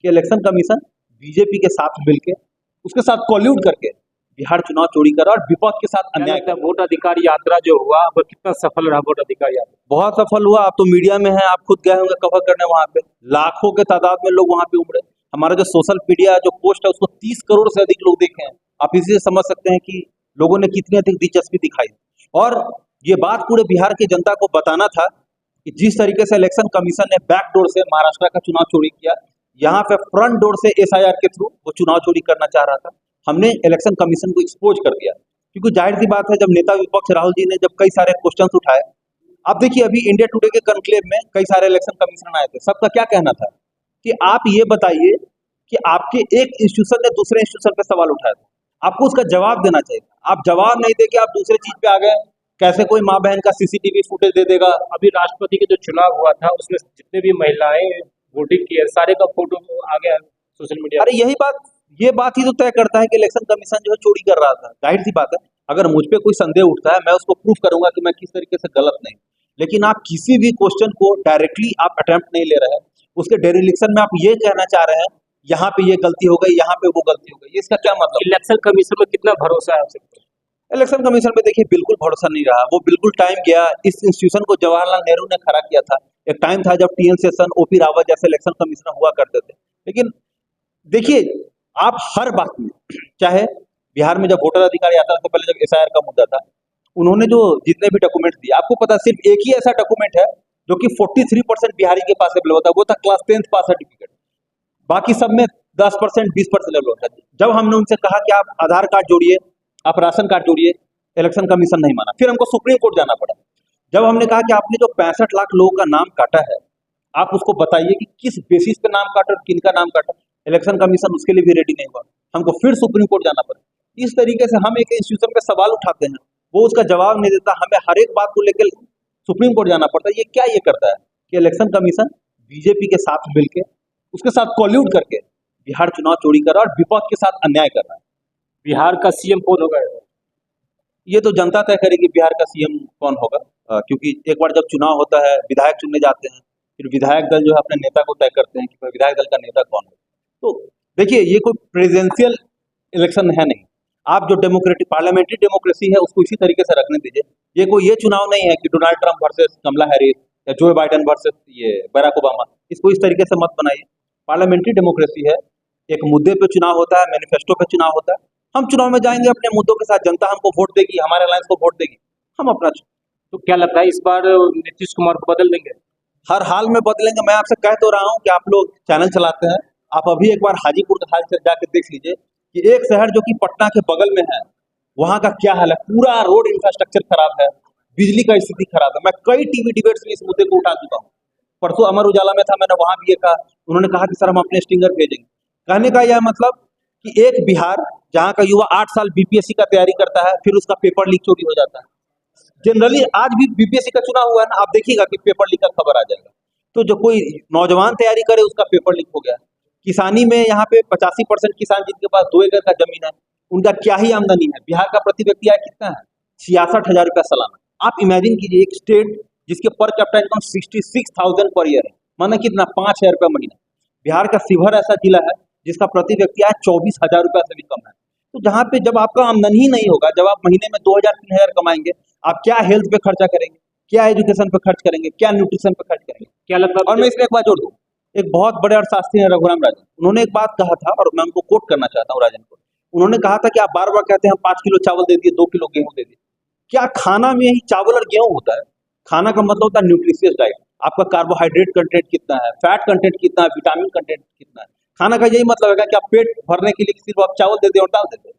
कि election commission BJP के साथ मिलके उसके साथ कॉल्यूड करके बिहार चुनाव चोरी कर रहा है और विपक्ष के साथ क्या अन्याय लगता कर है वोट अधिकार यात्रा जो हुआ वो कितना सफल रहा वोट अधिकार यात्रा? बहुत सफल हुआ। आप तो मीडिया में हैं, आप खुद गए होंगे कवर करने, वहां पे लाखों के तादाद में लोग वहां पे उमड़े। हमारा जो सोशल मीडिया जो पोस्ट है उसको 30 करोड़ से अधिक लोग देखे हैं। आप इसी से समझ सकते हैं कि लोगों ने कितनी अधिक दिलचस्पी दिखाई। और ये बात पूरे बिहार की जनता को बताना था कि जिस तरीके से इलेक्शन कमीशन ने बैकडोर से महाराष्ट्र का चुनाव चोरी किया, यहाँ पे फ्रंट डोर से एसआईआर के थ्रू वो चुनाव चोरी करना चाह रहा था। हमने इलेक्शन कमीशन को एक्सपोज कर दिया, क्योंकि जाहिर सी बात है जब नेता विपक्ष राहुल जी ने जब कई सारे क्वेश्चंस उठाए। अब देखिए अभी इंडिया टुडे के कॉन्क्लेव में कई सारे इलेक्शन कमीशन आए थे, सबका क्या कहना था कि आप ये बताइए कि आपके एक इंस्टीट्यूशन ने दूसरे इंस्टीट्यूशन पे सवाल उठाया था, आपको उसका जवाब देना चाहिए। आप जवाब नहीं दे के आप दूसरे चीज पे आ गए। कैसे कोई माँ बहन का सीसीटीवी फुटेज दे देगा। अभी राष्ट्रपति के जो चुनाव हुआ था उसमें जितने भी महिलाएं वोटिंग की है सारे का फोटो आ गया सोशल मीडिया अरे ये बात ही तो तय करता है कि इलेक्शन कमीशन जो है चोरी कर रहा था। जाहिर सी बात है, अगर मुझ पे कोई संदेह उठता है मैं उसको प्रूफ करूंगा कि मैं किस तरीके से गलत नहीं। लेकिन आप किसी भी क्वेश्चन को डायरेक्टली आप अटेम्प्ट नहीं ले रहे हैं, उसके डेरिलेक्शन में आप ये कहना चाह रहे हैं यहाँ पे ये गलती हो गई, यहाँ पे वो गलती हो गई, इसका क्या मतलब? इलेक्शन कमीशन में कितना भरोसा है आपसे? इलेक्शन कमीशन पे देखिए बिल्कुल भरोसा नहीं रहा। वो बिल्कुल टाइम गया। इस इंस्टीट्यूशन को जवाहरलाल नेहरू ने खड़ा किया था। एक टाइम था जब टीएन सेशन, ओपी रावत जैसे इलेक्शन कमिश्नर हुआ करते थे। लेकिन देखिए आप हर बात में, चाहे बिहार में जब वोटर अधिकार यात्रा से पहले जब एसआईआर का मुद्दा था, उन्होंने जो जितने भी डॉक्यूमेंट दिए, आपको पता सिर्फ एक ही ऐसा डॉक्यूमेंट है जो कि 43% बिहारी के पास अवेलेबल होता है, वो था क्लास 10th पास सर्टिफिकेट। बाकी सब में 10%, 20% लेवल होता है। जब हमने उनसे कहा कि आप आधार कार्ड जोड़िए, आप राशन कार्ड जोड़िए, इलेक्शन कमीशन नहीं माना। फिर हमको सुप्रीम कोर्ट जाना पड़ा। जब हमने कहा कि आपने जो 65 लाख लोगों का नाम काटा है, आप उसको बताइए कि किस बेसिस पे नाम काटा और किन का नाम काटा, इलेक्शन कमीशन उसके लिए भी रेडी नहीं हुआ। हमको फिर सुप्रीम कोर्ट जाना पड़ा। इस तरीके से हम एक इंस्टीट्यूशन पे सवाल उठाते हैं, वो उसका जवाब नहीं देता, हमें हर एक बात को लेकर सुप्रीम कोर्ट जाना पड़ता है। ये क्या ये करता है कि इलेक्शन कमीशन बीजेपी के साथ मिलकर उसके साथ कॉल्यूड करके बिहार चुनाव चोरी कर रहा है और विपक्ष के साथ अन्याय कर रहा है। बिहार का सीएम कौन होगा? ये तो जनता तय करेगी बिहार का सीएम कौन होगा, क्योंकि एक बार जब चुनाव होता है विधायक चुनने जाते हैं, फिर विधायक दल जो है अपने नेता को तय करते हैं कि विधायक दल का नेता कौन है। तो देखिए ये कोई प्रेसिडेंशियल इलेक्शन है नहीं। आप जो डेमोक्रेटिक पार्लियामेंट्री डेमोक्रेसी है उसको इसी तरीके से रखने दीजिए। ये कोई ये चुनाव नहीं है कि डोनाल्ड ट्रंप वर्सेस कमला हैरिस या जो बाइडेन वर्सेस ये बराक ओबामा। इसको इस तरीके से मत बनाइए। पार्लियामेंट्री डेमोक्रेसी है, एक मुद्दे पे चुनाव होता है, मैनिफेस्टो पे चुनाव होता है। हम चुनाव में जाएंगे अपने मुद्दों के साथ, जनता हमको वोट देगी, हमारे अलायंस को वोट देगी, हम अपना तो क्या लगता है इस बार नीतीश कुमार को बदल देंगे? हर हाल में बदलेंगे। मैं आपसे कह तो रहा हूं कि आप लोग चैनल चलाते हैं, आप अभी एक बार हाजीपुर का हाल जाके देख लीजिए कि एक शहर जो कि पटना के बगल में है वहां का क्या हाल है। पूरा रोड इंफ्रास्ट्रक्चर खराब है, बिजली का स्थिति खराब है। मैं कई टीवी डिबेट्स में इस मुद्दे को उठा चुका हूँ। परसों अमर उजाला में था, मैंने वहां भी ये कहा। उन्होंने कहा कि सर हम अपने स्टिंगर भेजेंगे। कहने का यह मतलब कि एक बिहार जहाँ का युवा 8 साल बीपीएससी का तैयारी करता है, फिर उसका पेपर लीक चोरी हो जाता है। जनरली आज भी बीपीएससी का चुनाव हुआ है ना, आप देखिएगा कि पेपर लीक का खबर आ जाएगा। तो जो कोई नौजवान तैयारी करे उसका पेपर लीक हो गया। किसानी में यहाँ पे 85% किसान जिनके पास 2 एकड़ का जमीन है, उनका क्या ही आमदनी है। बिहार का प्रति व्यक्ति आय कितना है? 66,000 रुपया सालाना। आप इमेजिन कीजिए एक स्टेट जिसके per capita income 66,000 per year है, माना कितना 5,000 रुपया महीना। बिहार का शिवहर ऐसा जिला है जिसका प्रति व्यक्ति आय 24,000 रुपया से भी कम है। तो जहाँ पे जब आपका आमदनी ही नहीं होगा, जब आप महीने में 2,000-3,000 कमाएंगे, आप क्या हेल्थ पे खर्चा करेंगे, क्या एजुकेशन पे खर्च करेंगे, क्या न्यूट्रिशन पे खर्च करेंगे? क्या लगता है? और मैं इसमें एक बात जोड़ दूं, एक बहुत बड़े अर्थशास्त्री हैं रघुराम राजन, उन्होंने एक बात कहा था और मैं उनको कोट करना चाहता हूँ राजन को। उन्होंने कहा था कि आप बार बार कहते हैं 5 किलो चावल दे दिए, 2 किलो गेहूं दे दिए। क्या खाना में ही चावल और गेहूं होता है? खाना का मतलब होता है न्यूट्रिशियस डाइट। आपका कार्बोहाइड्रेट कंटेंट कितना है, फैट कंटेंट कितना है, विटामिन कंटेंट कितना है। खाना का यही मतलब है कि आप पेट भरने के लिए सिर्फ आप चावल दे दें और दाल दे दें।